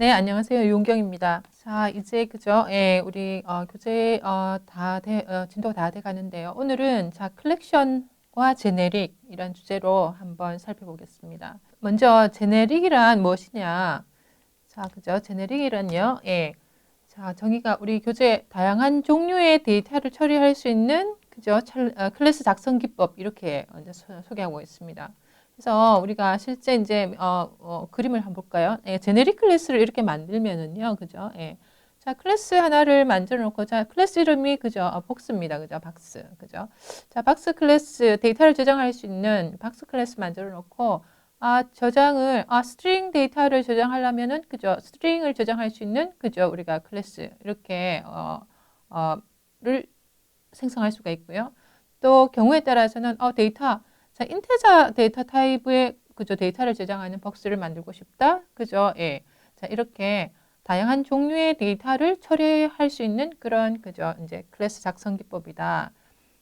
네, 안녕하세요. 유은경입니다. 자, 이제 그죠? 예, 우리 교재 진도가 다 돼 가는데요. 오늘은 자, 컬렉션과 제네릭 이런 주제로 한번 살펴보겠습니다. 먼저 제네릭이란 무엇이냐? 자, 그죠? 제네릭이란요. 예. 자, 정의가 우리 교재 다양한 종류의 데이터를 처리할 수 있는 그죠? 클래스 작성 기법 이렇게 이제 소개하고 있습니다. 그래서 우리가 실제 이제 그림을 한번 볼까요? 예, 제네릭 클래스를 이렇게 만들면은요, 그죠? 예. 자, 클래스 하나를 만들어 놓고, 자, 클래스 이름이 그죠? 복스입니다, 그죠? 박스, 그죠? 자, 박스 클래스 데이터를 저장할 수 있는 박스 클래스 만들어 놓고, 스트링 데이터를 저장하려면은, 그죠? 스트링을 저장할 수 있는, 그죠? 우리가 클래스, 이렇게, 를 생성할 수가 있고요. 또 경우에 따라서는, 자, 인테저 데이터 타입의, 그죠? 데이터를 저장하는 박스를 만들고 싶다. 그죠? 예. 자, 이렇게 다양한 종류의 데이터를 처리할 수 있는 그런, 그죠? 이제 클래스 작성 기법이다.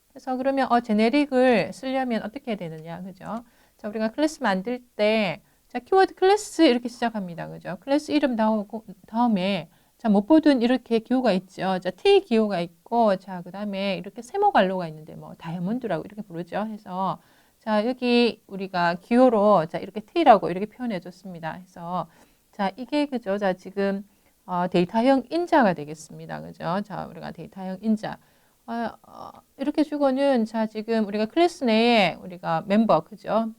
그래서 그러면 제네릭을 쓰려면 어떻게 해야 되느냐, 그죠? 자, 우리가 클래스 만들 때, 자, 키워드 클래스 이렇게 시작합니다, 그죠? 클래스 이름 나오고 다음에 자, 못 보던 이렇게 기호가 있죠. 자, T 기호가 있고, 자, 그 다음에 이렇게 세모 갈로가 있는데, 뭐, 다이아몬드라고 이렇게 부르죠. 해서, 자, 여기 우리가 기호로, 자, 이렇게 T라고 이렇게 표현해 줬습니다. 해서, 자, 이게, 그죠? 자, 지금, 데이터형 인자가 되겠습니다. 그죠? 자, 우리가 데이터형 인자. 이렇게 주고는 자 지금 우리가 클래스 내에 우리가 멤버 그죠?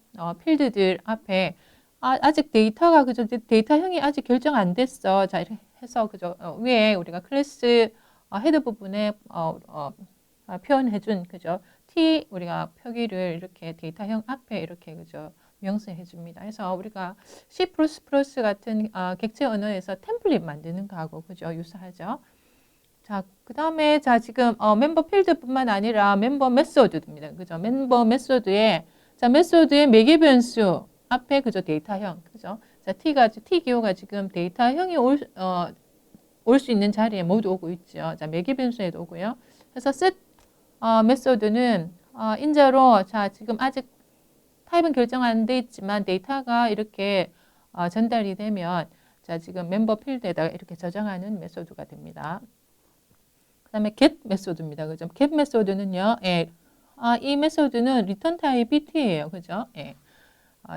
필드들 앞에 아직 데이터가 그죠? 데이터형이 아직 결정 안 됐어. 자 이렇게 해서 그죠? 위에 우리가 클래스 헤더 부분에 표현해준 그죠? T 우리가 표기를 이렇게 데이터형 앞에 이렇게 그죠? 명시해 줍니다. 그래서 우리가 C++ 같은 객체 언어에서 템플릿 만드는 거하고 그죠? 유사하죠. 자, 그 다음에 자 지금 멤버 필드뿐만 아니라 멤버 메소드입니다. 그죠? 멤버 메소드에 자 메소드의 매개 변수 앞에 그죠? 데이터형 그죠? 자 T 기호가 지금 데이터형이 올 수 있는 자리에 모두 오고 있죠. 자 매개 변수에도 오고요. 그래서 set 메소드는 인자로 자 지금 아직 타입은 결정 안 돼 있지만 데이터가 이렇게 전달이 되면 자 지금 멤버 필드에다가 이렇게 저장하는 메소드가 됩니다. 그 다음에 get 메소드입니다. 그죠? get 메소드는요, 예. 이 메소드는 return 타입이 t예요. 그죠? 예.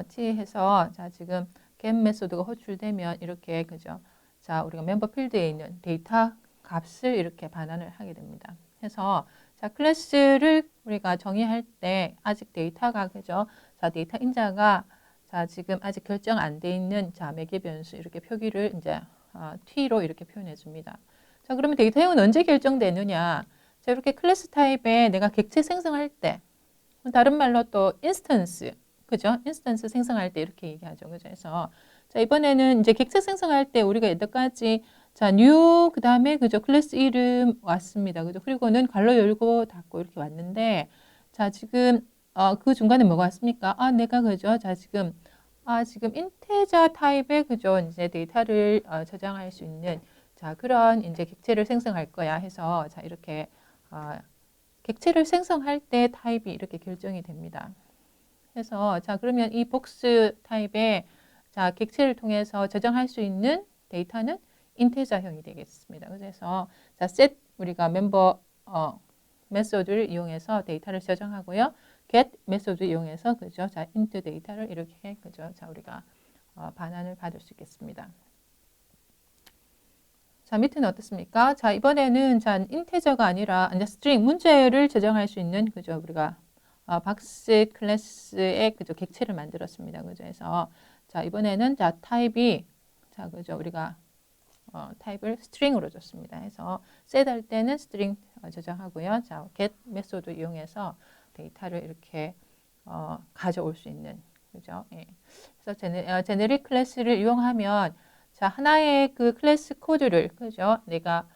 t 해서, 자, 지금 get 메소드가 호출되면 이렇게, 그죠? 자, 우리가 멤버 필드에 있는 데이터 값을 이렇게 반환을 하게 됩니다. 해서, 자, 클래스를 우리가 정의할 때 아직 데이터가, 그죠? 자, 데이터 인자가, 자, 지금 아직 결정 안 돼 있는, 자, 매개 변수 이렇게 표기를 이제 t로 이렇게 표현해 줍니다. 자, 그러면 데이터형은 언제 결정되느냐? 자, 이렇게 클래스 타입에 내가 객체 생성할 때, 다른 말로 또 인스턴스, 그죠? 인스턴스 생성할 때 이렇게 얘기하죠. 그죠? 그래서 자, 이번에는 이제 객체 생성할 때 우리가 여태까지 자, new 그다음에 그죠? 클래스 이름 왔습니다. 그죠? 그리고는 괄호 열고 닫고 이렇게 왔는데 자, 지금 그 중간에 뭐가 왔습니까? 내가 그죠? 자, 지금 인테저 타입의 그죠? 이제 데이터를 저장할 수 있는 자, 그런 이제 객체를 생성할 거야 해서 자, 이렇게 객체를 생성할 때 타입이 이렇게 결정이 됩니다. 그래서 자, 그러면 이 복스 타입의 자, 객체를 통해서 저장할 수 있는 데이터는 인테저형이 되겠습니다. 그래서 자, set 우리가 멤버 메소드를 이용해서 데이터를 저장하고요. get 메소드 이용해서 그죠? 자, int 데이터를 이렇게 그죠? 자, 우리가 반환을 받을 수 있겠습니다. 자, 밑에는 어떻습니까? 자, 이번에는 자, 인테저가 아니라 이제 스트링 문자열을 저장할 수 있는 그죠? 우리가 박스 클래스의 그죠? 객체를 만들었습니다. 그죠? 그래서 자, 이번에는 자, 타입이 자, 그죠? 우리가 타입을 스트링으로 줬습니다. 해서 set 할 때는 스트링 저장하고요. 자, get 메소드 이용해서 데이터를 이렇게 가져올 수 있는 그죠? 예. 그래서 제네릭 클래스를 이용하면 자, 하나의 그 클래스 코드를, 그죠? 내가,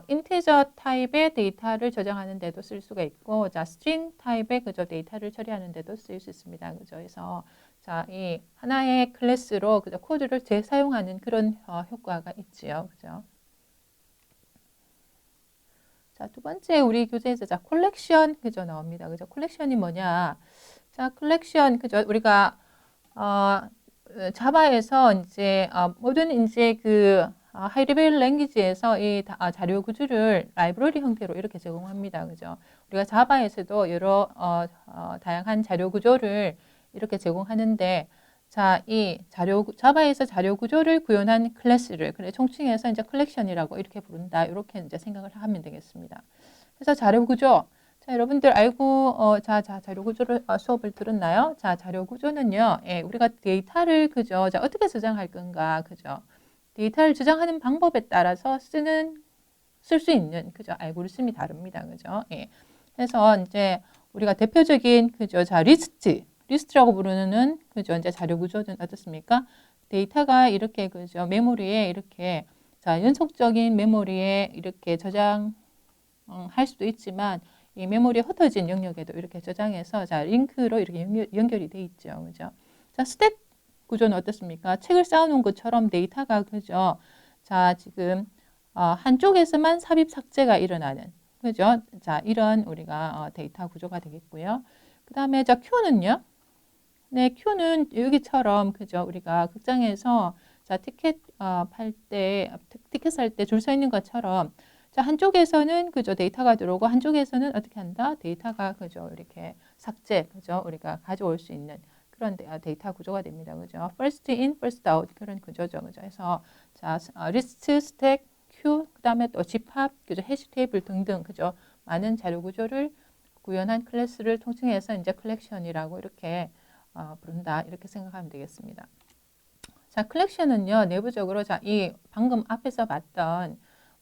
인티저 타입의 데이터를 저장하는 데도 쓸 수가 있고, 자, 스트링 타입의 그죠? 데이터를 처리하는 데도 쓸 수 있습니다. 그죠? 그래서, 자, 이 하나의 클래스로 그죠? 코드를 재사용하는 그런 효과가 있지요. 그죠? 자, 두 번째 우리 교재에서 자, 콜렉션, 그죠? 나옵니다. 그죠? 콜렉션이 뭐냐? 자, 콜렉션, 그죠? 우리가, 자바에서 이제 모든 이제 그 하이 레벨 랭귀지에서 이 자료 구조를 라이브러리 형태로 이렇게 제공합니다. 그죠? 우리가 자바에서도 여러 다양한 자료 구조를 이렇게 제공하는데 자, 이 자바에서 자료 구조를 구현한 클래스를 그래 총칭해서 이제 컬렉션이라고 이렇게 부른다. 이렇게 이제 생각을 하면 되겠습니다. 그래서 자료 구조 자, 여러분들 알고, 자료 구조를, 수업을 들었나요? 자, 자료 구조는요, 예, 우리가 데이터를, 그죠? 자, 어떻게 저장할 건가, 그죠? 데이터를 저장하는 방법에 따라서 쓸 수 있는, 그죠? 알고리즘이 다릅니다, 그죠? 예. 그래서 이제 우리가 대표적인, 그죠? 자, 리스트라고 부르는, 그죠? 이제 자료 구조는 어떻습니까? 데이터가 이렇게, 그죠? 메모리에 이렇게, 자, 연속적인 메모리에 이렇게 할 수도 있지만, 이 메모리에 흩어진 영역에도 이렇게 저장해서 자 링크로 이렇게 연결이 돼 있죠, 그죠? 자 스택 구조는 어떻습니까? 책을 쌓아놓은 것처럼 데이터가 그죠? 자 지금 한쪽에서만 삽입 삭제가 일어나는 그죠? 자 이런 우리가 데이터 구조가 되겠고요. 그 다음에 자 Q는요? 네, Q는 여기처럼 그죠? 우리가 극장에서 자 티켓 티켓 살 때 줄 서 있는 것처럼 자, 한쪽에서는 그죠 데이터가 들어오고 한쪽에서는 어떻게 한다? 데이터가 그죠 이렇게 삭제 그죠 우리가 가져올 수 있는 그런 데이터 구조가 됩니다. 그죠? first in, first out 그런 구조죠. 그죠? 그래서 자, 리스트, 스택, 큐 그다음에 또 집합, 그죠? 해시 테이블 등등 그죠? 많은 자료 구조를 구현한 클래스를 통칭해서 이제 컬렉션이라고 이렇게 부른다. 이렇게 생각하면 되겠습니다. 자, 컬렉션은요. 내부적으로 자, 이 방금 앞에서 봤던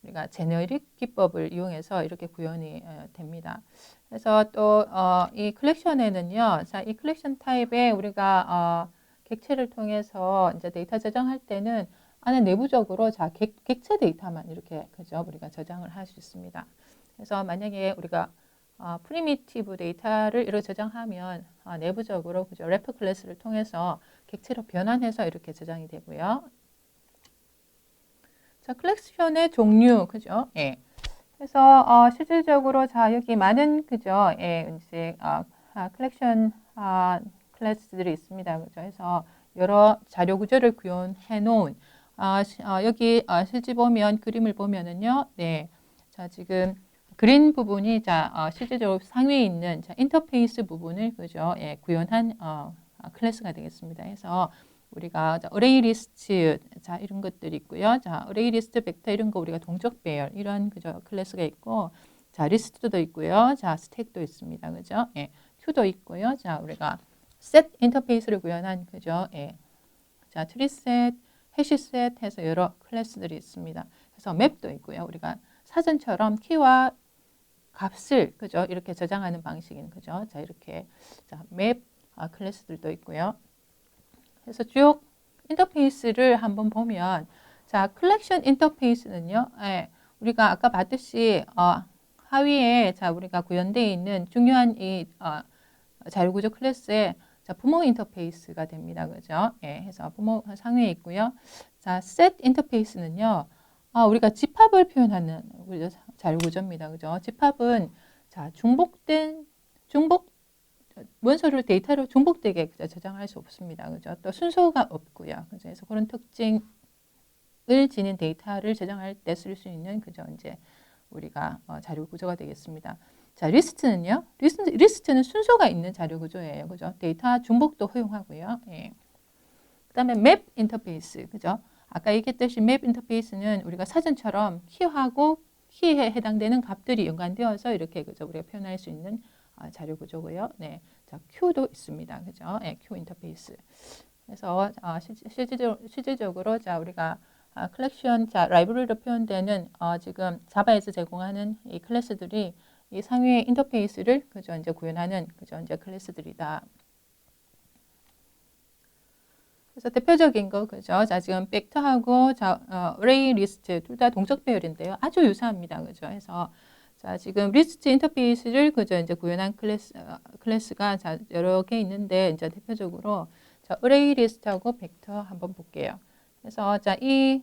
우리가 제너릭 기법을 이용해서 이렇게 구현이 됩니다. 그래서 또 이 컬렉션에는요, 자, 이 컬렉션 타입에 우리가 객체를 통해서 이제 데이터 저장할 때는 안에 내부적으로 자, 객체 데이터만 이렇게 그죠? 우리가 저장을 할 수 있습니다. 그래서 만약에 우리가 프리미티브 데이터를 이렇게 저장하면 내부적으로 그죠? 래퍼 클래스를 통해서 객체로 변환해서 이렇게 저장이 되고요. 자, 컬렉션의 종류, 그죠? 예. 그래서 실질적으로 자 여기 많은 그죠? 예, 이제 컬렉션 클래스들이 있습니다. 그죠? 그래서 여러 자료 구조를 구현해 놓은 여기 실제 보면 그림을 보면은요, 네, 자 지금 그린 부분이 자 실질적으로 상위에 있는 자, 인터페이스 부분을 그죠? 예, 구현한 클래스가 되겠습니다. 그래서 우리가 어레이 리스트 자 이런 것들이 있고요. 자 어레이 리스트 벡터 이런 거 우리가 동적 배열 이런 그죠 클래스가 있고 자 리스트도 있고요. 자 스택도 있습니다. 그죠? 예. 큐도 있고요. 자 우리가 셋 인터페이스를 구현한 그죠? 예. 자 트리셋, 해시셋 해서 여러 클래스들이 있습니다. 그래서 맵도 있고요. 우리가 사전처럼 키와 값을 그죠? 이렇게 저장하는 방식인 그죠? 자 이렇게 맵 클래스들도 있고요. 그래서 쭉 인터페이스를 한번 보면 자 컬렉션 인터페이스는요 예, 우리가 아까 봤듯이 하위에 자 우리가 구현되어 있는 중요한 이 자료구조 클래스에 자 부모 인터페이스가 됩니다. 그죠? 예, 해서 부모 상위에 있고요. 자 셋 인터페이스는요 우리가 집합을 표현하는 자료구조입니다. 그죠? 집합은 자 중복 문서를 데이터로 중복되게 저장할 수 없습니다. 그죠? 또 순서가 없고요. 그죠? 그래서 그런 특징을 지닌 데이터를 저장할 때 쓸 수 있는 그죠? 이제 우리가 자료 구조가 되겠습니다. 자, 리스트는요? 리스트는 순서가 있는 자료 구조예요. 그죠? 데이터 중복도 허용하고요. 예. 그다음에 맵 인터페이스. 그죠? 아까 얘기했듯이 맵 인터페이스는 우리가 사전처럼 키하고 키에 해당되는 값들이 연관되어서 이렇게 그죠? 우리가 표현할 수 있는 자료 구조고요. 네, 자 Q도 있습니다. 그죠? 네, Q 인터페이스. 그래서 실질적으로 자 우리가 컬렉션 자 라이브러리로 표현되는 지금 자바에서 제공하는 이 클래스들이 이 상위의 인터페이스를 그죠? 이제 구현하는 그죠? 이제 클래스들이다. 그래서 대표적인 거 그죠? 자 지금 벡터하고 자 어레이 리스트 둘 다 동적 배열인데요. 아주 유사합니다. 그죠? 해서 자, 지금 리스트 인터페이스를 그저 이제 구현한 클래스가 자, 여러 개 있는데 이제 대표적으로 자, 어레이 리스트하고 벡터 한번 볼게요. 그래서 자, 이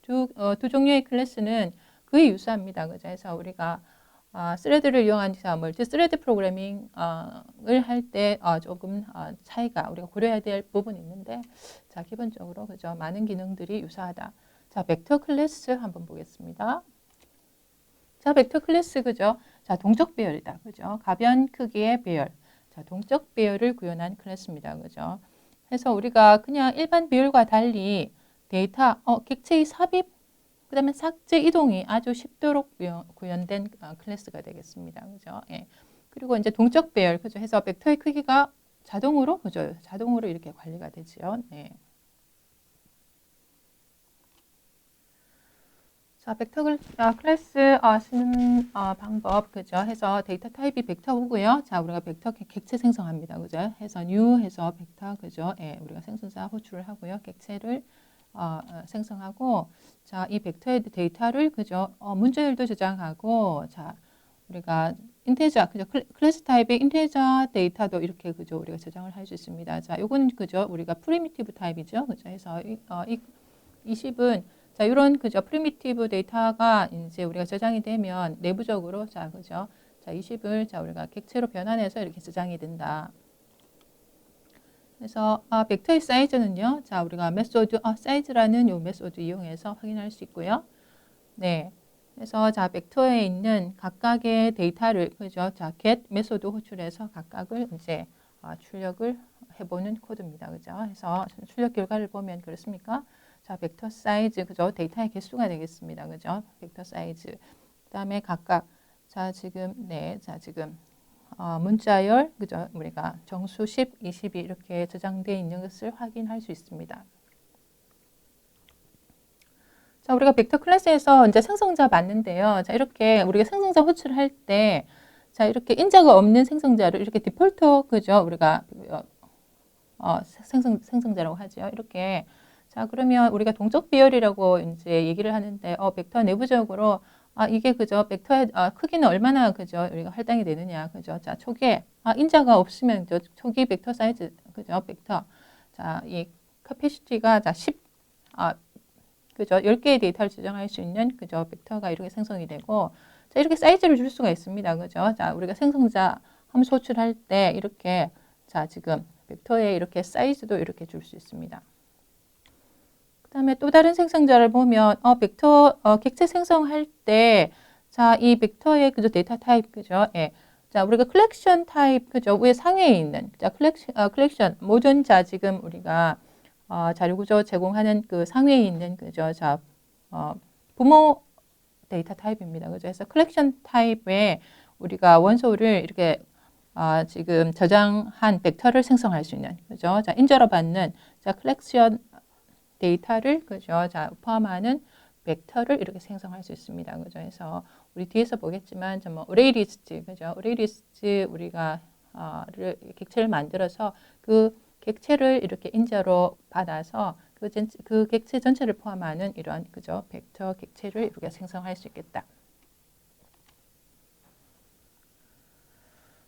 두 종류의 클래스는 거의 유사합니다. 그죠? 그래서 우리가 스레드를 이용한 멀티 스레드 프로그래밍을 할 때 조금 차이가 우리가 고려해야 될 부분이 있는데, 자, 기본적으로 그죠? 많은 기능들이 유사하다. 자, 벡터 클래스 한번 보겠습니다. 자, 벡터 클래스 그죠? 자, 동적 배열이다. 그죠? 가변 크기의 배열. 자, 동적 배열을 구현한 클래스입니다. 그죠? 그래서 우리가 그냥 일반 배열과 달리 데이터, 객체의 삽입, 그 다음에 삭제 이동이 아주 쉽도록 구현된 클래스가 되겠습니다. 그죠? 예. 그리고 이제 동적 배열, 그죠? 해서 벡터의 크기가 자동으로, 그죠? 자동으로 이렇게 관리가 되죠. 네. 자, 벡터 클래스 쓰는 방법, 그죠? 해서 데이터 타입이 벡터고요. 자, 우리가 벡터 객체 생성합니다. 그죠? 해서 new 해서 벡터, 그죠? 예, 우리가 생성자 호출을 하고요. 객체를 생성하고, 자, 이 벡터의 데이터를, 그죠? 문자열도 저장하고, 자, 우리가 인테저, 그죠? 클래스 타입의 인테저 데이터도 이렇게, 그죠? 우리가 저장을 할 수 있습니다. 자, 요건, 그죠? 우리가 프리미티브 타입이죠. 그죠? 해서 이 20은 자, 이런 그죠? 프리미티브 데이터가 이제 우리가 저장이 되면 내부적으로 자, 그죠? 자, 20을 자, 우리가 객체로 변환해서 이렇게 저장이 된다. 그래서 벡터의 사이즈는요. 자, 우리가 메소드 사이즈라는 요 메소드 이용해서 확인할 수 있고요. 네. 그래서 자, 벡터에 있는 각각의 데이터를 그죠? 자, get 메소드 호출해서 각각을 이제 출력을 해보는 코드입니다. 그죠? 그래서 출력 결과를 보면 그렇습니까? 자, 벡터 사이즈, 그죠? 데이터의 개수가 되겠습니다. 그죠? 벡터 사이즈. 그 다음에 각각, 자, 지금, 네, 자, 지금, 문자열, 그죠? 우리가 정수 10, 20이 이렇게 저장되어 있는 것을 확인할 수 있습니다. 자, 우리가 벡터 클래스에서 이제 생성자 봤는데요. 자, 이렇게 우리가 생성자 호출할 때, 자, 이렇게 인자가 없는 생성자를 이렇게 디폴트, 그죠? 우리가, 생성자라고 하죠. 이렇게. 자, 그러면 우리가 동적 비율이라고 이제 얘기를 하는데, 벡터 내부적으로, 이게 그죠? 벡터의 크기는 얼마나 그죠? 우리가 할당이 되느냐. 그죠? 자, 초기에, 인자가 없으면, 그죠? 초기 벡터 사이즈, 그죠? 벡터. 자, 이 캐패시티가 자, 10, 그죠? 10개의 데이터를 저장할 수 있는, 그죠? 벡터가 이렇게 생성이 되고, 자, 이렇게 사이즈를 줄 수가 있습니다. 그죠? 자, 우리가 생성자 함수 호출할 때, 이렇게, 자, 지금 벡터에 이렇게 사이즈도 이렇게 줄 수 있습니다. 그 다음에 또 다른 생성자를 보면, 벡터, 객체 생성할 때, 자, 이 벡터의 그죠, 데이터 타입, 그죠? 예. 자, 우리가 컬렉션 타입, 그죠? 위에 상위에 있는, 자, 컬렉션, 모든, 자, 지금 우리가, 자료구조 제공하는 그 상위에 있는, 그죠? 자, 부모 데이터 타입입니다. 그죠? 그래서 컬렉션 타입에 우리가 원소를 이렇게, 지금 저장한 벡터를 생성할 수 있는, 그죠? 자, 인저로 받는, 자, 컬렉션 데이터를 그죠? 자, 포함하는 벡터를 이렇게 생성할 수 있습니다. 그죠? 그래서 우리 뒤에서 보겠지만 뭐 어레이 리스트, 그죠? 어레이 리스트 우리가 객체를 만들어서 그 객체를 이렇게 인자로 받아서 그 객체 전체를 포함하는 이런 그죠? 벡터 객체를 이렇게 생성할 수 있겠다.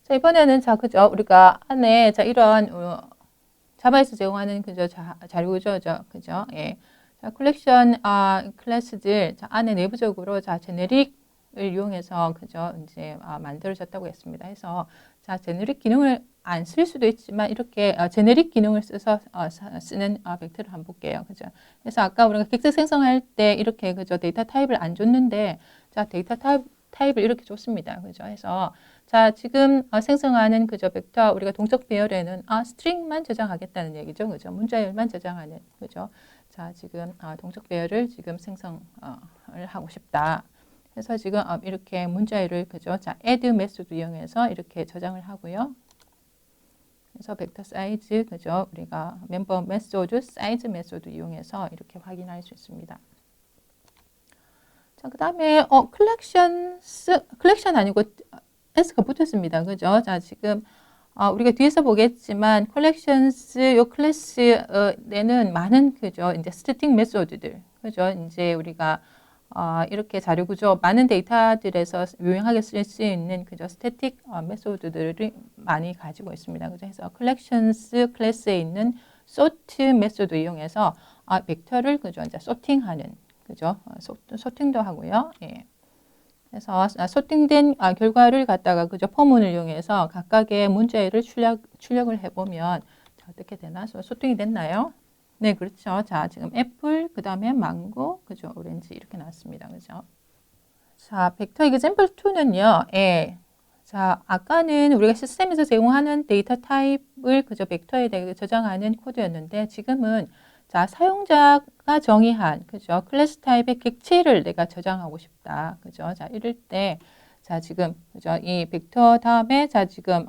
자, 이번에는 자, 그죠? 우리가 안에 자, 이런 자바에서 제공하는 그죠 자료죠, 그죠? 예. 자, 컬렉션 클래스들 자, 안에 내부적으로 자 제네릭을 이용해서 그죠 이제 만들어졌다고 했습니다. 해서 자 제네릭 기능을 안 쓸 수도 있지만 이렇게 제네릭 기능을 써서 쓰는 벡터를 한번 볼게요, 그죠? 그래서 아까 우리가 객체 생성할 때 이렇게 그죠 데이터 타입을 안 줬는데 자 데이터 타입을 이렇게 줬습니다, 그죠? 해서 자, 지금 생성하는 그저 벡터 우리가 동적 배열에는 스트링만 저장하겠다는 얘기죠. 그죠? 문자열만 저장하는 그죠? 자, 지금 동적 배열을 지금 생성을 하고 싶다. 그래서 지금 이렇게 문자열을 그죠? 자, add 메소드 이용해서 이렇게 저장을 하고요. 그래서 벡터 사이즈 그죠? 우리가 멤버 메소드 사이즈 메소드 이용해서 이렇게 확인할 수 있습니다. 자, 그다음에 컬렉션 아니고 S가 붙었습니다. 그죠? 자, 지금 우리가 뒤에서 보겠지만 컬렉션스 요 클래스에는 많은 그죠? 이제 스태틱 메소드들. 그죠? 이제 우리가 이렇게 자료 구조 많은 데이터들에서 유용하게 쓸 수 있는 그죠? 스태틱 메소드들을 많이 가지고 있습니다. 그죠? 그래서 컬렉션스 클래스에 있는 sort 메소드 이용해서 벡터를 그죠? 이제 소팅하는 그죠? 소팅도 하고요. 예. 그래서 소팅된 결과를 갖다가 그죠 포문을 이용해서 각각의 문제를 출력을 해보면 자, 어떻게 되나? 소팅이 됐나요? 네, 그렇죠. 자, 지금 애플, 그 다음에 망고, 그죠? 오렌지 이렇게 나왔습니다. 그죠? 자, 벡터 example 2는요. 예. 자, 아까는 우리가 시스템에서 제공하는 데이터 타입을 그저 벡터에 대해 저장하는 코드였는데 지금은 자, 사용자가 정의한 그죠? 클래스 타입의 객체를 내가 저장하고 싶다. 그죠? 자, 이럴 때 자, 지금 그죠? 이 벡터 다음에 자, 지금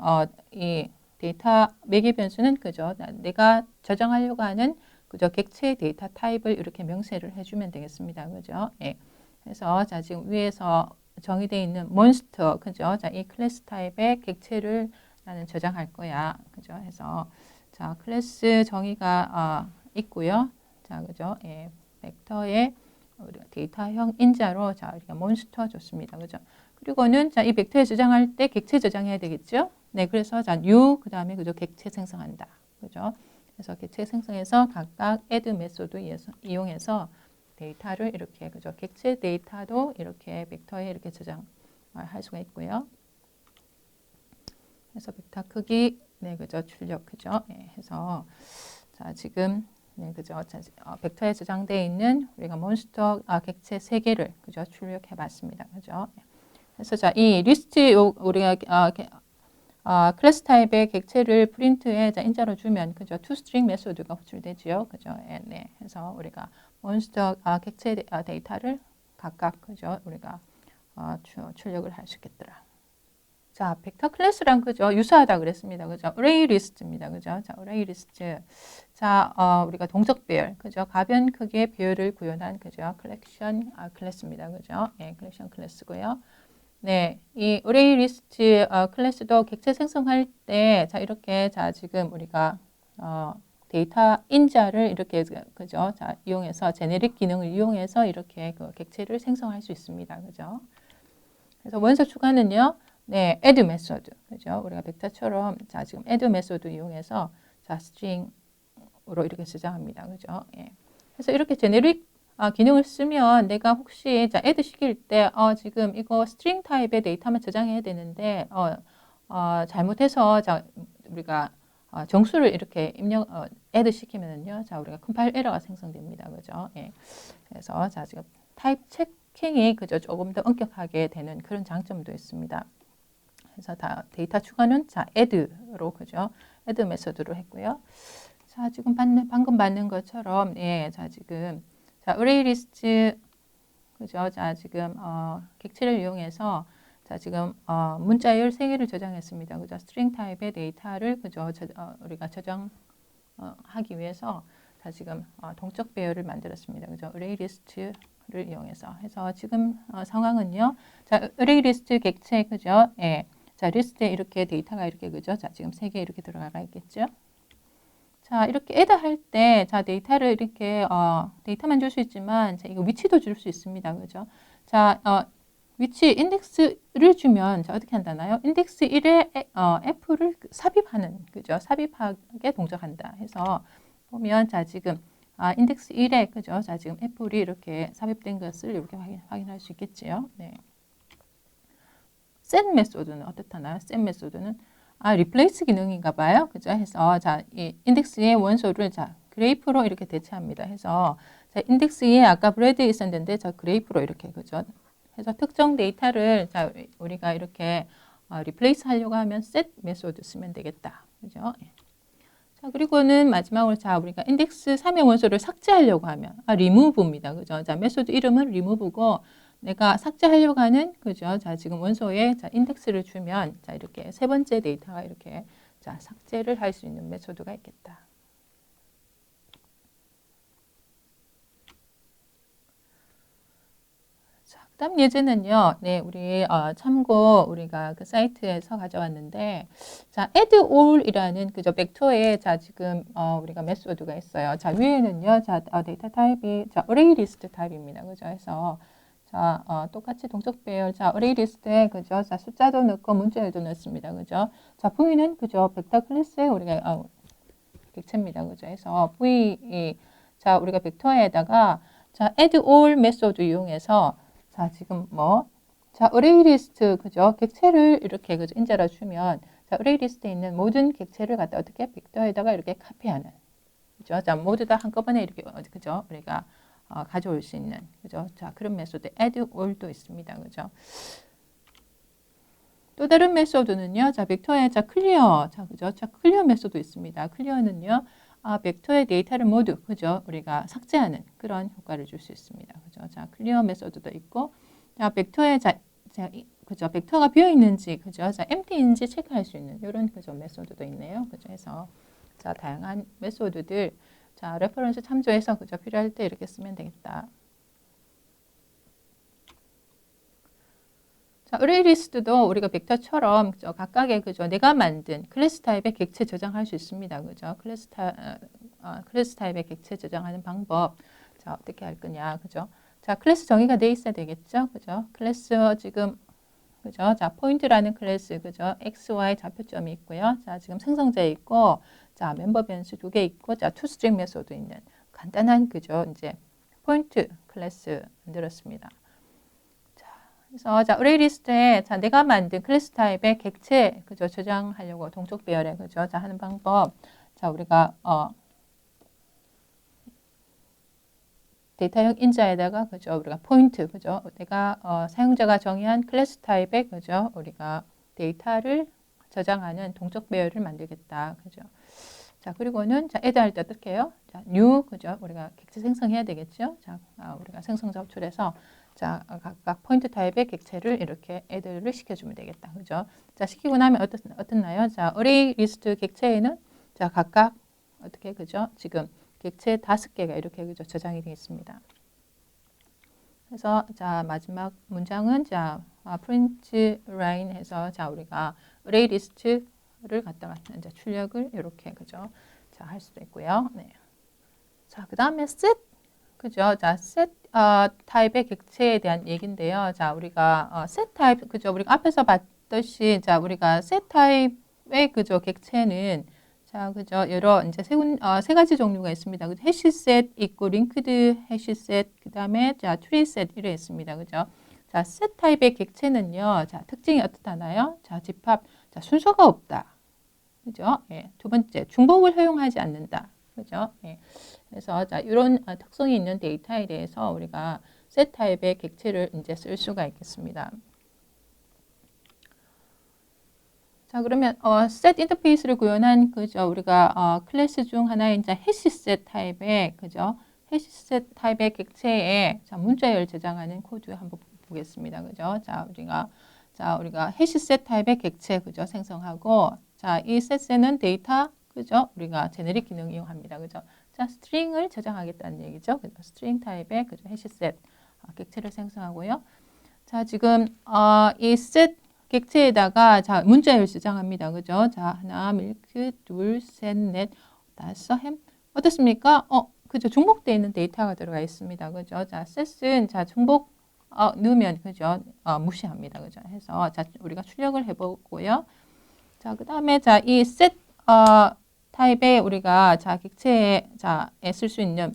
이 데이터 매개 변수는 그죠? 내가 저장하려고 하는 그죠? 객체 데이터 타입을 이렇게 명세를 해주면 되겠습니다. 그죠? 예. 그래서 자, 지금 위에서 정의되어 있는 몬스터, 그죠? 자, 이 클래스 타입의 객체를 나는 저장할 거야. 그죠? 해서 자, 클래스 정의가 있고요. 자, 그죠? 예, 벡터의 우리가 데이터형 인자로 자, 우리가 몬스터 줬습니다. 그죠? 그리고는 자, 이 벡터에 저장할 때 객체 저장해야 되겠죠? 네, 그래서 자, new 그다음에 그죠? 객체 생성한다. 그죠? 그래서 객체 생성해서 각각 add 메소드 이용해서 데이터를 이렇게 그죠? 객체 데이터도 이렇게 벡터에 이렇게 저장할 수가 있고요. 그래서 벡터 크기 네, 그죠? 출력 그죠? 네, 해서 자, 지금 네, 그죠? 자, 벡터에 저장되어 있는 우리가 몬스터 객체 3개를 그죠? 출력해 봤습니다. 그죠? 그래서 자, 이 리스트 우리가 클래스 타입의 객체를 프린트에 인자로 주면 그죠? toString 메소드가 호출되지요. 그죠? 네. 그래서 우리가 몬스터 객체 데이터를 각각 그죠? 우리가 출력을 할 수 있겠더라. 자, 벡터 클래스랑 그죠? 유사하다 그랬습니다. 그죠? array list입니다. 그죠? 자, array list. 자, 우리가 동적 배열, 그죠? 가변 크기의 배열을 구현한 그죠? collection 클래스입니다. 그죠? 예, collection 클래스고요. 네, 이 array list 클래스도 객체 생성할 때, 자, 이렇게, 자, 지금 우리가, 데이터 인자를 이렇게, 그죠? 자, 이용해서, 제네릭 기능을 이용해서 이렇게 그 객체를 생성할 수 있습니다. 그죠? 그래서 원서 추가는요, 네, add 메소드, 그죠? 우리가 벡터처럼, 자, 지금 add 메소드 이용해서, 자, string으로 이렇게 저장합니다. 그죠? 예. 그래서 이렇게 제네릭 기능을 쓰면 내가 혹시 자, add 시킬 때 지금 이거 string 타입의 데이터만 저장해야 되는데 잘못해서 자, 우리가 정수를 이렇게 add 시키면은요. 자, 우리가 컴파일 에러가 생성됩니다. 그죠? 예. 그래서 자, 지금 타입 체킹이 그죠? 조금 더 엄격하게 되는 그런 장점도 있습니다. 그래서 다 데이터 추가는 자, add로 그죠? add 메소드로 했고요. 자, 지금 방금 받는 것처럼 예, 자, 지금 자, array list 그죠? 자, 지금 객체를 이용해서 자, 지금 문자열 3개를 저장했습니다. 그죠? string 타입의 데이터를 그죠? 우리가 저장하기 위해서 자, 지금 동적 배열을 만들었습니다. 그죠? array list를 이용해서 해서 지금 상황은요. 자, array list 객체 그죠? 예. 자, 리스트에 이렇게 데이터가 이렇게 그죠? 자, 지금 3개 이렇게 들어가 있겠죠? 자, 이렇게 add 할 때, 자, 데이터를 이렇게, 데이터만 줄 수 있지만, 자, 이거 위치도 줄 수 있습니다. 그죠? 자, 위치, 인덱스를 주면, 자, 어떻게 한다나요? 인덱스 1에, F를 삽입하는, 그죠? 삽입하게 동작한다 해서, 보면, 자, 지금, 인덱스 1에, 그죠? 자, 지금 F를 이렇게 삽입된 것을 이렇게 확인할 수 있겠지요. 네. set 메소드는 어떻다나요? set 메소드는 replace 기능인가 봐요. 그죠? 해서 자, 이 인덱스의 원소를 자, 그래프로 이렇게 대체합니다. 해서 자, 인덱스에 아까 브레드 있었는데 자, 그래프로 이렇게 그죠? 해서 특정 데이터를 자, 우리가 이렇게 replace 하려고 하면 set 메소드 쓰면 되겠다. 그죠? 자, 그리고는 마지막으로 자, 우리가 인덱스 3의 원소를 삭제하려고 하면 remove입니다. 그죠? 자, 메소드 이름은 remove고 내가 삭제하려고 하는 그죠? 자, 지금 원소에 자, 인덱스를 주면 자, 이렇게 세 번째 데이터가 이렇게 자, 삭제를 할 수 있는 메소드가 있겠다. 자, 그다음 예제는요. 네, 우리 참고 우리가 그 사이트에서 가져왔는데 자, add all이라는 그죠? 벡터에 자, 지금 우리가 메소드가 있어요. 자, 위에는요. 자, 데이터 타입이 자, array list 타입입니다. 그죠? 해서 자, 똑같이 동적 배열. 자, array list에 그죠? 자, 숫자도 넣고 문자열도 넣습니다. 그죠? 자, V는 그죠? 벡터 클래스에 우리가 객체입니다. 그죠? 해서 V 자, 우리가 벡터에다가 자, add all 메소드 이용해서 자, 지금 뭐 자, 어레이 리스트, 그죠? 객체를 이렇게, 그죠? 인자로 주면, 자, 어레이 리스트에 있는 모든 객체를 갖다 어떻게 벡터에다가 이렇게 카피하는, 그죠? 자, 모두 다 한꺼번에 이렇게, 그죠? 우리가 가져올 수 있는, 그죠? 자, 그런 메소드, add all도 있습니다, 그죠? 또 다른 메소드는요, 자, 벡터의 자, 클리어, 자, 그죠? 자, 클리어 메소드 있습니다. 클리어는요, 벡터의 데이터를 모두, 그죠? 우리가 삭제하는 그런 효과를 줄 수 있습니다, 그죠? 자, 클리어 메소드도 있고, 자, 벡터의 그죠? 벡터가 비어 있는지, 그죠? 자, empty인지 체크할 수 있는 이런 그죠? 메소드도 있네요, 그죠? 해서 자, 다양한 메소드들, 자, 레퍼런스 참조해서 그죠? 필요할 때 이렇게 쓰면 되겠다. 자, 어레이 리스트도 우리가 벡터처럼 그죠? 각각의 그죠? 내가 만든 클래스 타입의 객체 저장할 수 있습니다. 그죠? 클래스 타입의 객체 저장하는 방법. 자, 어떻게 할 거냐. 그죠? 자, 클래스 정의가 돼 있어야 되겠죠? 그죠? 클래스 지금 그죠? 자, 포인트라는 클래스 그죠? x, y 좌표점이 있고요. 자, 지금 생성자 있고 자, 멤버 변수 2개 있고 자, 투스트링 메소드 있는 간단한 그죠? 이제 포인트 클래스 만들었습니다. 그래서 자, 어레이 리스트에 자, 내가 만든 클래스 타입의 객체 그죠? 저장하려고 동적 배열에 그죠? 자, 하는 방법. 자, 우리가 데이터형 인자에다가 그죠? 우리가 포인트 그죠? 내가 사용자가 정의한 클래스 타입의 그죠? 우리가 데이터를 저장하는 동적 배열을 만들겠다. 그죠? 자, 그리고는 자, add 할 때 어떻게 해요? 자, new 그죠? 우리가 객체 생성해야 되겠죠? 자, 우리가 생성 작출해서 자, 각각 포인트 타입의 객체를 이렇게 add를 시켜주면 되겠다. 그죠? 자, 시키고 나면 어떻나요? 자, 어레이 리스트 객체에는 자, 각각 어떻게 그죠? 지금 객체 5개가 이렇게 그죠? 저장이 되어 있습니다. 그래서 자, 마지막 문장은 자, print line 해서 자, 우리가 array list를 갖다가 이제 출력을 이렇게 그죠? 자, 할 수도 있고요. 네. 자, 그다음에 set 그죠? 자, set 타입의 객체에 대한 얘기인데요. 자, 우리가 set 타입 그죠? 우리가 앞에서 봤듯이 자, 우리가 set 타입의 그죠? 객체는 자, 그죠? 여러 이제 세 가지 종류가 있습니다. 그죠? 해시셋 있고 링크드 해시셋 그다음에 자, 트리셋 이래 있습니다. 그죠? 자, set 타입의 객체는요. 자, 특징이 어떻다나요? 자, 집합 자, 순서가 없다. 그죠? 예. 두 번째, 중복을 허용하지 않는다. 그죠? 예. 그래서 자, 이런 특성이 있는 데이터에 대해서 우리가 set 타입의 객체를 이제 쓸 수가 있겠습니다. 자, 그러면 set 인터페이스를 구현한 그죠? 우리가 클래스 중 하나인 자 해시셋 타입의 그죠? 해시셋 타입의 객체에 자, 문자열 저장하는 코드 한번 보겠습니다. 그죠? 자, 우리가 해시셋 타입의 객체 그죠? 생성하고 자, 이 셋에는 데이터 그죠? 우리가 제네릭 기능 이용합니다. 그죠? 자, 스트링을 저장하겠다는 얘기죠. 그죠? 스트링 타입의 그죠? 해시셋 객체를 생성하고요. 자, 지금 이셋 객체에다가 자, 문자열 저장합니다. 그죠? 자, 하나, 밀크, 둘, 셋, 넷, 다섯, 햄. 어떻습니까? 그죠? 중복되어 있는 데이터가 들어가 있습니다. 그죠? 자, 셋은 자, 중복 넣으면 그죠? 무시합니다. 그죠? 해서 자, 우리가 출력을 해보고요. 자, 그다음에 자, 이 셋 타입의 우리가 자, 객체에 쓸 수 있는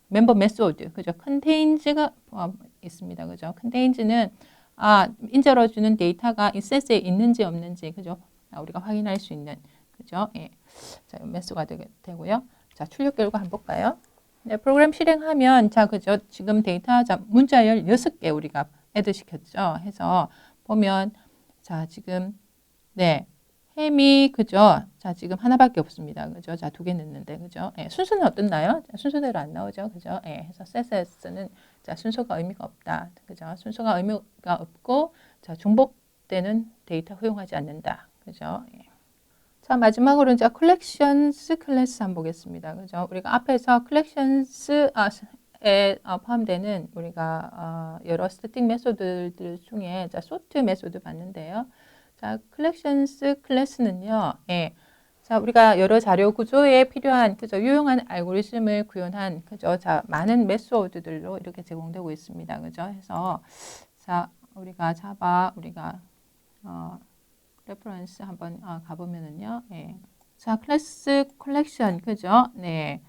멤버 메소드, 그죠? 컨테인즈가 있습니다. 그죠? 컨테인즈는 인자로 주는 데이터가 이 셋에 있는지 없는지, 그죠? 우리가 확인할 수 있는, 그죠? 예. 자, 매수가 되고요. 자, 출력 결과 한번 볼까요? 네, 프로그램 실행하면, 자, 그죠? 지금 데이터, 자, 문자열 6개 우리가 애드 시켰죠? 해서 보면, 자, 지금, 네. 햄이, 그죠? 자, 지금 하나밖에 없습니다. 그죠? 자, 2개 넣는데, 그죠? 예, 순서는 어떻나요? 자, 순서대로 안 나오죠? 그죠? 예, 해서 셋에서는 자, 순서가 의미가 없다. 그죠? 순서가 의미가 없고, 자, 중복되는 데이터 허용하지 않는다. 그죠? 예. 자, 마지막으로 이제 collections 클래스 한번 보겠습니다. 그죠? 우리가 앞에서 collections에 포함되는 우리가 여러 스태틱 메소드들 중에 자, sort 메소드 봤는데요. 자, collections 클래스는요. 예. 자, 우리가 여러 자료 구조에 필요한 그죠? 유용한 알고리즘을 구현한 그죠? 자, 많은 메소드들로 이렇게 제공되고 있습니다. 그죠? 해서 자, 우리가 우리가 레퍼런스 한번 가보면은요. 예. 자, 클래스 컬렉션 그죠? 네.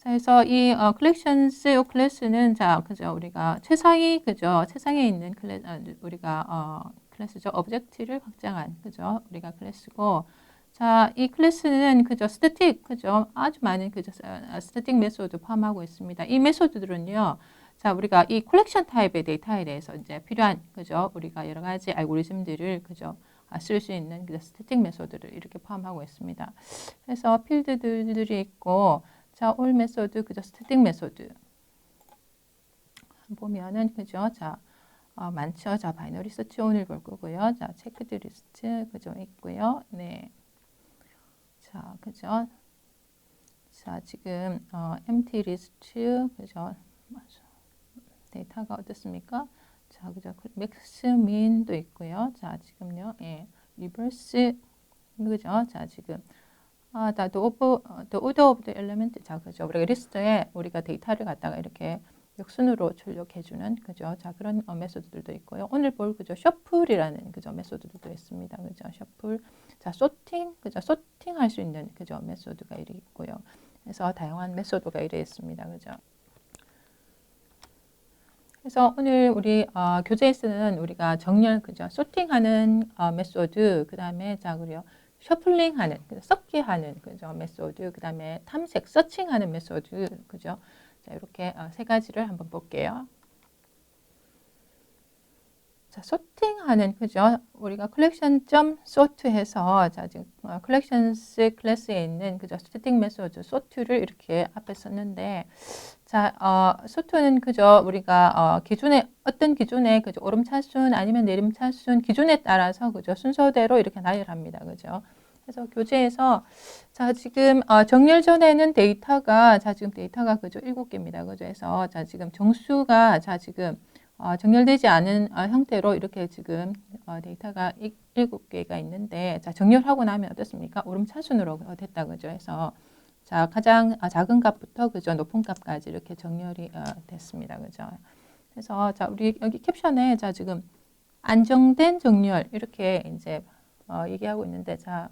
자, 그래서 이 collections 요 클래스는 자, 그죠? 우리가 최상위 그죠? 최상에 있는 우리가 클래스죠. 오브젝트를 확장한 그죠? 우리가 클래스고 자, 이 클래스는 그죠? 스태틱 그죠? 아주 많은 그죠? 스태틱 메소드 포함하고 있습니다. 이 메소드들은요. 자, 우리가 이 컬렉션 타입의 데이터에 대해서 이제 필요한 그죠? 우리가 여러 가지 알고리즘들을 그죠? 쓸 수 있는 그 스태틱 메소드를 이렇게 포함하고 있습니다. 그래서 필드들이 있고 자, 올 메소드 그죠? 스태틱 메소드 보면은 그죠? 자, 많죠. 자, 바이너리 서치 오늘 볼 거고요. 자, 체크드 리스트 그죠? 있고요. 네. 자, 그죠? 자, 지금 empty 리스트 그죠? 데이터가 어떻습니까? 자, 그죠? 맥스 민도 있고요. 자, 지금요. 예. 리버스 그죠? 자, 지금 the order of the element. 자, 그죠? 우리가 리스트에 우리가 데이터를 갖다가 이렇게 역순으로 출력해주는 그죠? 자, 그런 메소드들도 있고요. 오늘 볼 그죠? 셔플이라는 그죠? 메소드들도 있습니다. 그죠? 셔플. 자, 소팅 그죠? 소팅할 수 있는 그죠? 메소드가 이렇게 있고요. 그래서 다양한 메소드가 이렇게 있습니다. 그죠? 그래서 오늘 우리 교재에 쓰는 우리가 정렬 그죠? 소팅하는 메소드 그다음에 자 그래요. 셔플링하는 섞기하는 그죠? 메소드 그다음에 탐색 서칭하는 메소드 그죠? 자, 이렇게 세 가지를 한번 볼게요. 자, 소팅하는 그죠? 우리가 collection.sort 해서 자, 지금 collections 클래스에 있는 그죠? 스태틱 메소드 sort를 이렇게 앞에 썼는데 자, sort는 그죠? 우리가 기준에 어떤 기준에 그죠? 오름차순 아니면 내림차순 기준에 따라서 그죠? 순서대로 이렇게 나열합니다. 그죠? 그래서 교재에서 자, 지금 정렬 전에는 데이터가 자, 지금 데이터가 그죠? 7개입니다. 그죠? 그래서 자, 지금 정수가 자, 지금 정렬되지 않은 형태로 이렇게 지금 데이터가 7개가 있는데 자, 정렬하고 나면 어떻습니까? 오름차순으로 됐다. 그죠? 해서 자, 가장 작은 값부터 그죠? 높은 값까지 이렇게 정렬이 됐습니다. 그죠? 그래서 자, 우리 여기 캡션에 자, 지금 안정된 정렬 이렇게 이제 얘기하고 있는데 자,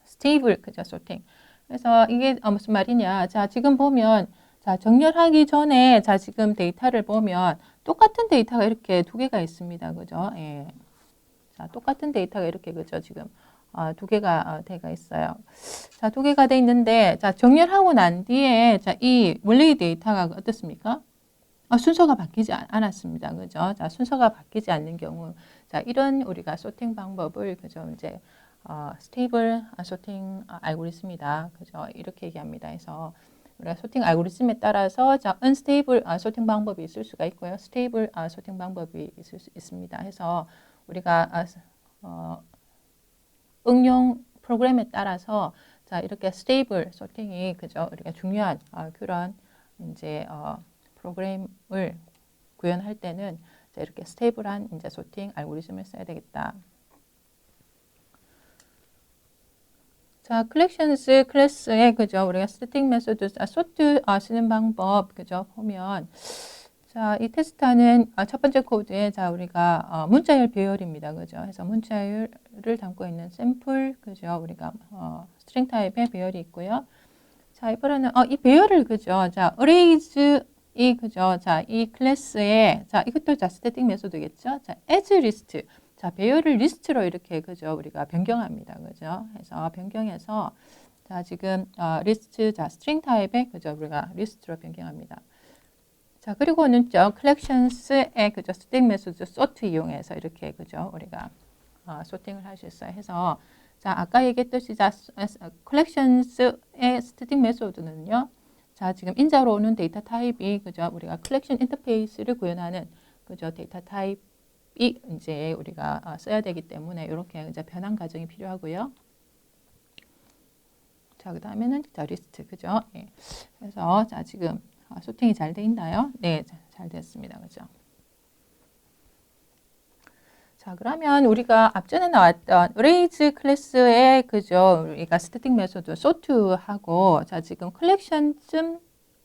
스테이블 그죠? 소팅. 그래서 이게 무슨 말이냐? 자, 지금 보면 자, 정렬하기 전에 자, 지금 데이터를 보면 똑같은 데이터가 이렇게 두 개가 있습니다. 그죠? 예. 자, 똑같은 데이터가 이렇게 그죠? 지금 두 개가 돼가 있어요. 자, 두 개가 돼 있는데 자, 정렬하고 난 뒤에 자, 이 원래의 데이터가 어떻습니까? 순서가 바뀌지 않았습니다. 그죠? 자, 순서가 바뀌지 않는 경우 자, 이런 우리가 소팅 방법을 그죠? 이제 스테이블 소팅 알고리즘이다. 그죠? 이렇게 얘기합니다. 해서 우리가 소팅 알고리즘에 따라서 자, unstable 소팅 방법이 있을 수가 있고요. stable 소팅 방법이 있을 수 있습니다. 해서 우리가 응용 프로그램에 따라서 자, 이렇게 stable 소팅이 그죠? 우리가 중요한 그런 이제 프로그램을 구현할 때는 자, 이렇게 스테이블한 이제 소팅 알고리즘을 써야 되겠다. 자, collections 클래스에 그죠? 우리가 static method sort 쓰는 방법 그죠? 보면 자, 이 테스트하는 첫 번째 코드에 자, 우리가 문자열 배열입니다. 그죠? 그래서 문자열을 담고 있는 샘플 그죠? 우리가 string 타입의 배열이 있고요. 자, 이번에는 이 배열을 그죠? 자, arrays 이 그죠? 자, 이 클래스에 자, 이것도 자, static 메소드겠죠? 자, as list 자, 배열을 리스트로 이렇게 그죠? 우리가 변경합니다. 그죠? 해서 변경해서 자, 지금 리스트 자, 스트링 타입의 그죠? 우리가 리스트로 변경합니다. 자, 그리고는 저 collections의 그죠? 스택 메소드 sort 이용해서 이렇게 그죠? 우리가 소팅을 할 수 있어요. 해서 자, 아까 얘기했듯이 자, collections의 스택 메소드는요. 자, 지금 인자로 오는 데이터 타입이 그죠? 우리가 collection 인터페이스를 구현하는 그죠? 데이터 타입 이 이제 우리가 써야 되기 때문에 이렇게 이제 변환 과정이 필요하고요. 자, 그 다음에는 자, 리스트 그죠? 예. 그래서 자, 지금 소팅이 잘 돼 있나요? 네, 잘 됐습니다. 그죠? 자, 그러면 우리가 앞전에 나왔던 arrays 클래스의 그죠? 우리가 스태틱 메소드 sort하고 자, 지금 collection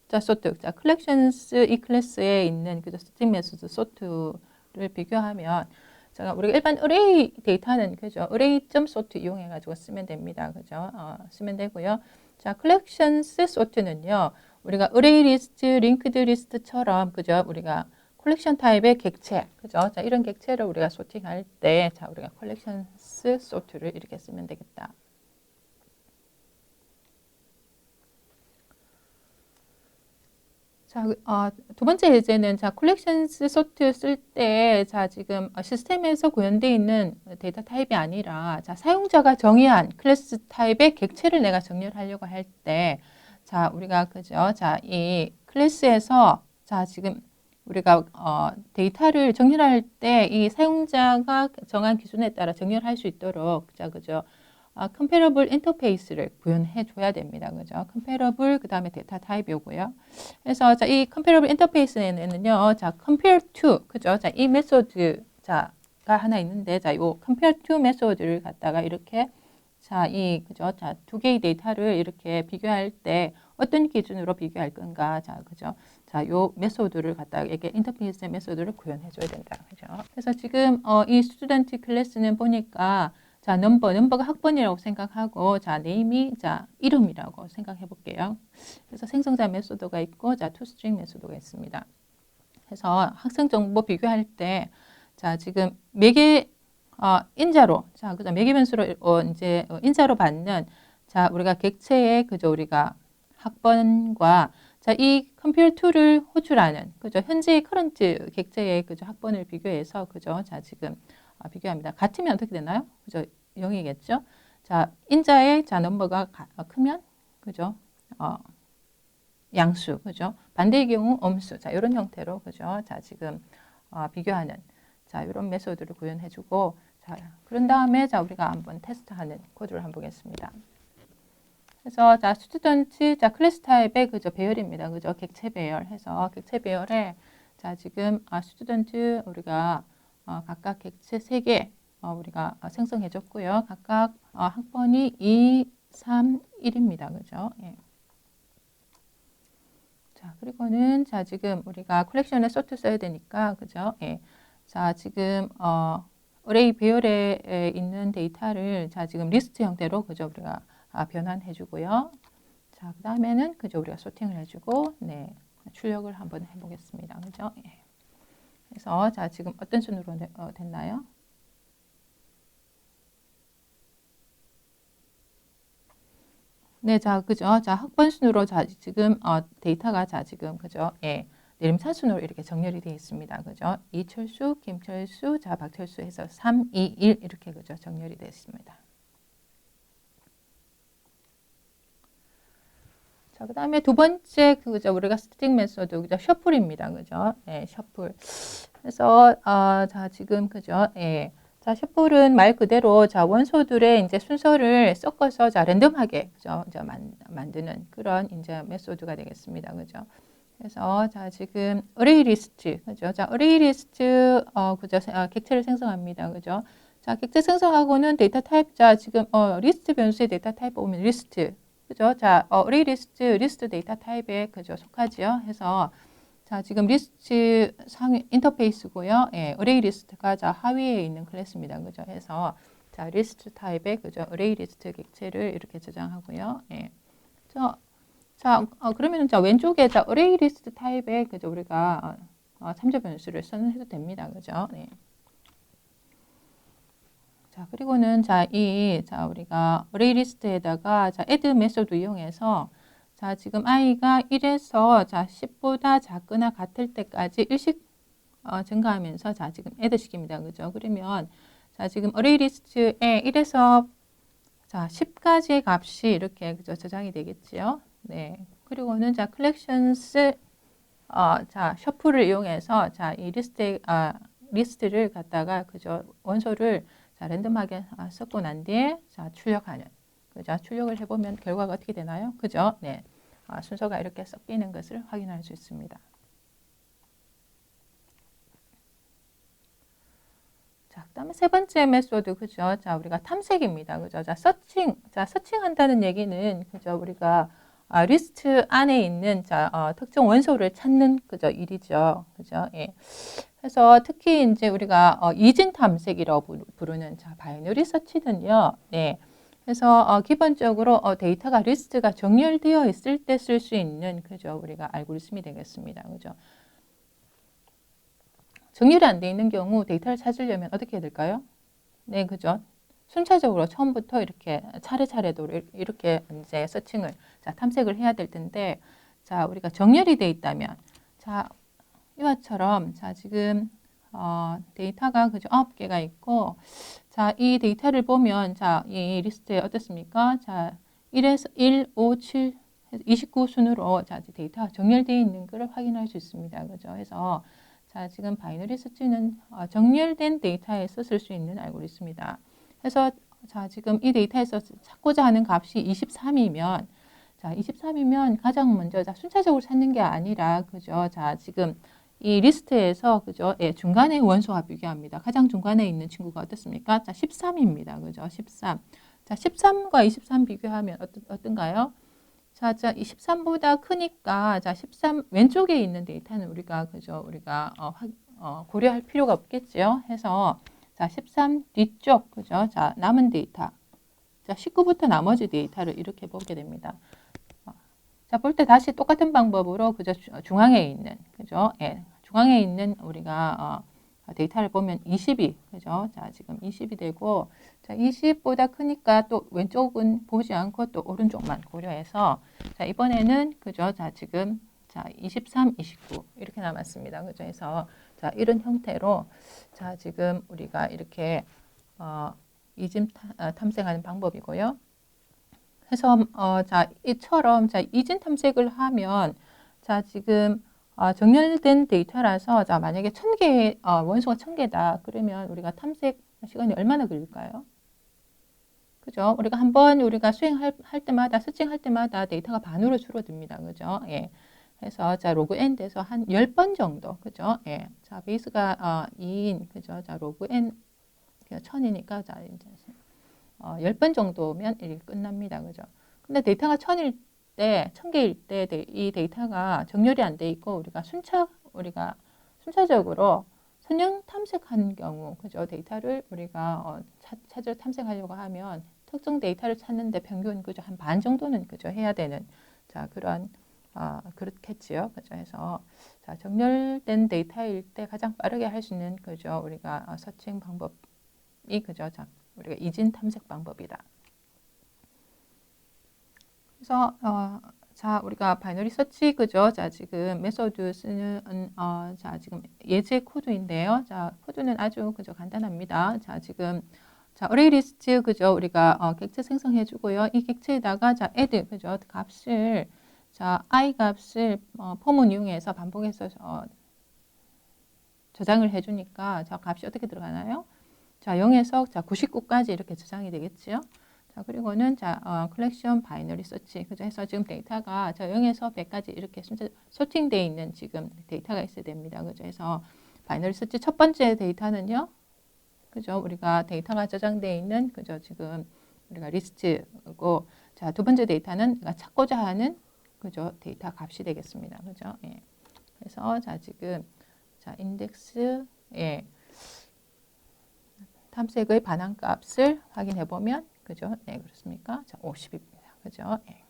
자, sort 자, collections 이 클래스에 있는 그죠? 스태틱 메소드 sort를 비교하면 제가 우리가 일반 array 데이터는 그죠? array.sort 이용해 가지고 쓰면 됩니다. 그죠? 쓰면 되고요. 자, collections sort는요. 우리가 array 리스트, linked 리스트처럼 그죠? 우리가 컬렉션 타입의 객체, 그죠? 자, 이런 객체를 우리가 소팅할 때, 자, 우리가 collections sort를 이렇게 쓰면 되겠다. 자, 두 번째 예제는 자, collections sort 쓸 때, 자, 지금 시스템에서 구현되어 있는 데이터 타입이 아니라, 자, 사용자가 정의한 클래스 타입의 객체를 내가 정렬하려고 할 때, 자, 우리가 그죠? 자, 이 클래스에서, 자, 지금 우리가 데이터를 정렬할 때 이 사용자가 정한 기준에 따라 정렬할 수 있도록, 자, 그죠? comparable 인터페이스를 구현해 줘야 됩니다. 그죠? comparable 그 다음에 데이터 타입이고요. 그래서 자, 이 comparable 인터페이스에는요, 자, compare to 그죠? 자, 이 메소드 자가 하나 있는데, 자, 요 compare to 메소드를 갖다가 이렇게 자, 이 그죠? 자, 두 개의 데이터를 이렇게 비교할 때 어떤 기준으로 비교할 건가? 자, 그죠? 자, 요 메소드를 갖다가 이게 인터페이스 메소드를 구현해 줘야 된다. 그죠? 그래서 지금 이 스튜던트 클래스는 보니까 자, 넘버가 학번이라고 생각하고, 자, 네임이, 자, 이름이라고 생각해 볼게요. 그래서 생성자 메소드가 있고, 자, toString 메소드가 있습니다. 그래서 학생 정보 비교할 때, 자, 지금 매개, 인자로, 자, 그죠. 매개 변수로, 이제, 인자로 받는, 자, 우리가 객체의, 그죠. 우리가 학번과, 자, 이 compare to를 호출하는, 그죠. 현재의 current 객체의, 그죠. 학번을 비교해서, 그죠. 자, 지금, 비교합니다. 같으면 어떻게 되나요? 그죠? 0이겠죠? 자, 인자의 자 넘버가 크면 그죠? 양수, 그죠? 반대의 경우 음수. 자, 이런 형태로 그죠? 자, 지금 비교하는 자, 이런 메소드를 구현해 주고 자, 그런 다음에 자, 우리가 한번 테스트하는 코드를 한번 보겠습니다. 그래서 자, 스튜던트 자, 클래스 타입의 그죠? 배열입니다. 그죠? 객체 배열 해서 객체 배열에 자, 지금 스튜던트 우리가 각각 객체 3개 우리가 생성해 줬고요. 각각 학번이 2, 3, 1입니다. 그죠? 예. 자, 그리고는 자, 지금 우리가 컬렉션에 소트 써야 되니까 그죠? 예. 자, 지금 어레이 배열에 있는 데이터를 자, 지금 리스트 형태로 그죠? 우리가 변환해 주고요. 자, 그다음에는 그죠? 우리가 소팅을 해 주고 네. 출력을 한번 해 보겠습니다. 그죠? 예. 그래서 자, 지금 어떤 순으로 됐나요? 네, 자, 그죠? 자, 학번 순으로 자, 지금 데이터가 자, 지금 그죠? 예. 내림차 순으로 이렇게 정렬이 되어 있습니다. 그죠? 이철수, 김철수, 자, 박철수 해서 3, 2, 1 이렇게 그죠? 정렬이 되어 있습니다. 자, 그다음에 두 번째 그죠? 우리가 스틱 메소드 그죠? 셔플입니다. 그죠? 예, 셔플. 그래서 자, 지금 그죠? 예. 자, 셔플은 말 그대로 자, 원소들의 이제 순서를 섞어서 자, 랜덤하게 그죠? 이제 만드는 그런 이제 메소드가 되겠습니다. 그죠? 그래서 자, 지금 array 리스트 그죠? 자, array 리스트 그죠? 객체를 생성합니다. 그죠? 자, 객체 생성하고는 데이터 타입 자, 지금 리스트 변수의 데이터 타입 보면 리스트 그죠? 자, array 리스트 데이터 타입에 그죠? 속하지요. 해서 자, 지금 리스트 인터페이스고요. 예, array 리스트가 자, 하위에 있는 클래스입니다. 그죠? 해서 자, 리스트 타입의 그죠? array 리스트 객체를 이렇게 저장하고요. 예. 자, 그러면은 자, 왼쪽에 자, array 리스트 타입의 그죠? 우리가 참조 변수를 선언해도 됩니다. 그죠? 네. 자, 그리고는 자, 자, 우리가 array 리스트에다가 자, add 메소드 이용해서 자, 지금 i가 1에서 자, 10보다 작거나 같을 때까지 일씩 증가하면서 자, 지금 add 시킵니다. 그죠? 그러면 자, 지금 array 리스트에 1에서 자, 10까지의 값이 이렇게 그죠? 저장이 되겠지요. 네. 그리고는 자, collections 자, 셔플을 이용해서 자, 이 리스트를 갖다가 그죠? 원소를 자, 랜덤하게 섞고 난 뒤에 자, 출력하는 그죠? 출력을 해보면 결과가 어떻게 되나요? 그죠? 네. 순서가 이렇게 섞이는 것을 확인할 수 있습니다. 자, 그다음에 세 번째 메소드 그죠? 자, 우리가 탐색입니다. 그죠? 자, 서칭한다는 얘기는 그죠? 우리가 리스트 안에 있는 자, 특정 원소를 찾는 그죠? 일이죠. 그죠? 예. 그래서 특히 이제 우리가 이진 탐색이라고 부르는 자, 바이너리 서치는요. 네. 그래서 기본적으로 데이터가 리스트가 정렬되어 있을 때 쓸 수 있는 그죠? 우리가 알고리즘이 되겠습니다. 그죠? 정렬이 안 돼 있는 경우 데이터를 찾으려면 어떻게 해야 될까요? 네, 그죠? 순차적으로 처음부터 이렇게 차례차례도 이렇게 이제 서칭을 탐색을 해야 될 텐데 자, 우리가 정렬이 돼 있다면 자, 이와처럼 자, 지금 데이터가 그죠? 9개가 있고 자, 이 데이터를 보면 자, 이 리스트에 어떻습니까? 자, 1에서 1, 5, 7, 29 순으로 자, 데이터가 정렬되어 있는 것을 확인할 수 있습니다. 그죠? 그래서 자, 지금 바이너리 서치는 정렬된 데이터에서 쓸 수 있는 알고리즘이다. 그래서 자, 지금 이 데이터에서 찾고자 하는 값이 23이면 자, 23이면 가장 먼저 자, 순차적으로 찾는 게 아니라 그죠? 자, 지금 이 리스트에서 그죠? 예, 중간의 원소와 비교합니다. 가장 중간에 있는 친구가 어떻습니까? 자, 13입니다. 그죠? 13. 자, 13과 23 비교하면 어떤가요? 자, 23보다 크니까 자, 13 왼쪽에 있는 데이터는 우리가 그죠? 우리가 고려할 필요가 없겠죠. 해서 자, 13 뒤쪽 그죠? 자, 남은 데이터. 자, 19부터 나머지 데이터를 이렇게 보게 됩니다. 자, 볼 때 다시 똑같은 방법으로 그저 중앙에 있는 그죠? 예, 중앙에 있는 우리가 데이터를 보면 20이 그죠? 자, 지금 20이 되고 자, 20보다 크니까 또 왼쪽은 보지 않고 또 오른쪽만 고려해서 자, 이번에는 그죠? 자, 지금 자, 23, 29 이렇게 남았습니다. 그죠? 해서 자, 이런 형태로 자, 지금 우리가 이렇게 이짐 탐색하는 방법이고요. 그래서 자 이처럼 자 이진 탐색을 하면 자 지금 정렬된 데이터라서 자 만약에 1000개 원소가 1000개다 그러면 우리가 탐색 시간이 얼마나 걸릴까요? 그죠? 우리가 한번 우리가 수행할 때마다 서칭할 때마다 데이터가 반으로 줄어듭니다. 그죠? 예. 그래서 자 로그 n 돼서 한 10번 정도 그죠? 예. 자 베이스가 2인 그죠? 자 로그 n 1000이니까 자 이제 10번 정도면 이렇게 끝납니다. 그죠? 근데 데이터가 1000일 때, 1000개일 때 이 데이터가 정렬이 안 돼 있고 우리가 순차적으로 선형 탐색하는 경우, 그죠? 데이터를 우리가 찾아 탐색하려고 하면 특정 데이터를 찾는데 평균 그죠? 한 반 정도는 그죠? 해야 되는 자, 그런 그렇겠지요. 그죠? 해서 자, 정렬된 데이터일 때 가장 빠르게 할 수 있는 그죠? 우리가 서칭 방법이 그죠? 자, 우리가 이진 탐색 방법이다. 그래서 자 우리가 바이너리 서치 그죠? 자 지금 메소드 쓰는 자 지금 예제 코드인데요. 자 코드는 아주 그죠 간단합니다. 자 지금 자 어레이 리스트 그죠? 우리가 객체 생성해 주고요. 이 객체에다가 자 add 그죠? 값을 자 i 값을 폼을 이용해서 반복해서 저장을 해 주니까 자 값이 어떻게 들어가나요? 자, 0에서 자 99까지 이렇게 저장이 되겠죠. 자, 그리고는 자, 컬렉션 바이너리 서치. 그죠? 해서 지금 데이터가 자 0에서 100까지 이렇게 순서 소팅되어 있는 지금 데이터가 있어야 됩니다. 그죠? 해서 바이너리 서치 첫 번째 데이터는요. 그죠? 우리가 데이터가 저장되어 있는 그죠? 지금 우리가 리스트고 자, 두 번째 데이터는 우리가 찾고자 하는 그죠? 데이터 값이 되겠습니다. 그죠? 예. 그래서 자, 지금 자, 인덱스 예. 탐색의 반환값을 확인해 보면 그죠? 네, 그렇습니까? 자, 50입니다. 그죠? 네.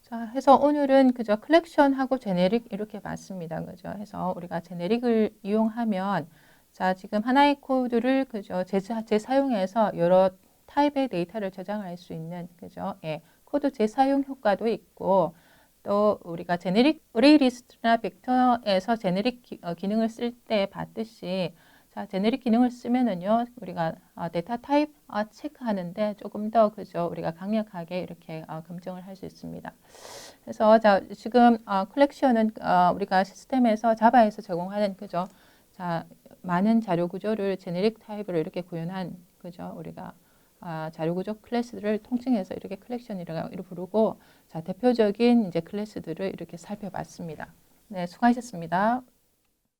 자, 해서 오늘은 그죠? 컬렉션하고 제네릭 이렇게 봤습니다. 그죠? 해서 우리가 제네릭을 이용하면 자, 지금 하나의 코드를 그죠? 재사용해서 여러 타입의 데이터를 저장할 수 있는 그죠? 예. 코드 재사용 효과도 있고 또 우리가 제네릭 어레이 리스트나 벡터에서 제네릭 기능을 쓸 때 봤듯이 자, 제네릭 기능을 쓰면은요, 우리가 데이터 타입 체크하는데 조금 더 그죠, 우리가 강력하게 이렇게 검증을 할 수 있습니다. 그래서 자, 지금 컬렉션은 우리가 시스템에서 자바에서 제공하는 그죠, 자, 많은 자료 구조를 제네릭 타입으로 이렇게 구현한 그죠, 우리가 자료 구조 클래스들을 통칭해서 이렇게 컬렉션이라고 부르고, 자, 대표적인 이제 클래스들을 이렇게 살펴봤습니다. 네, 수고하셨습니다.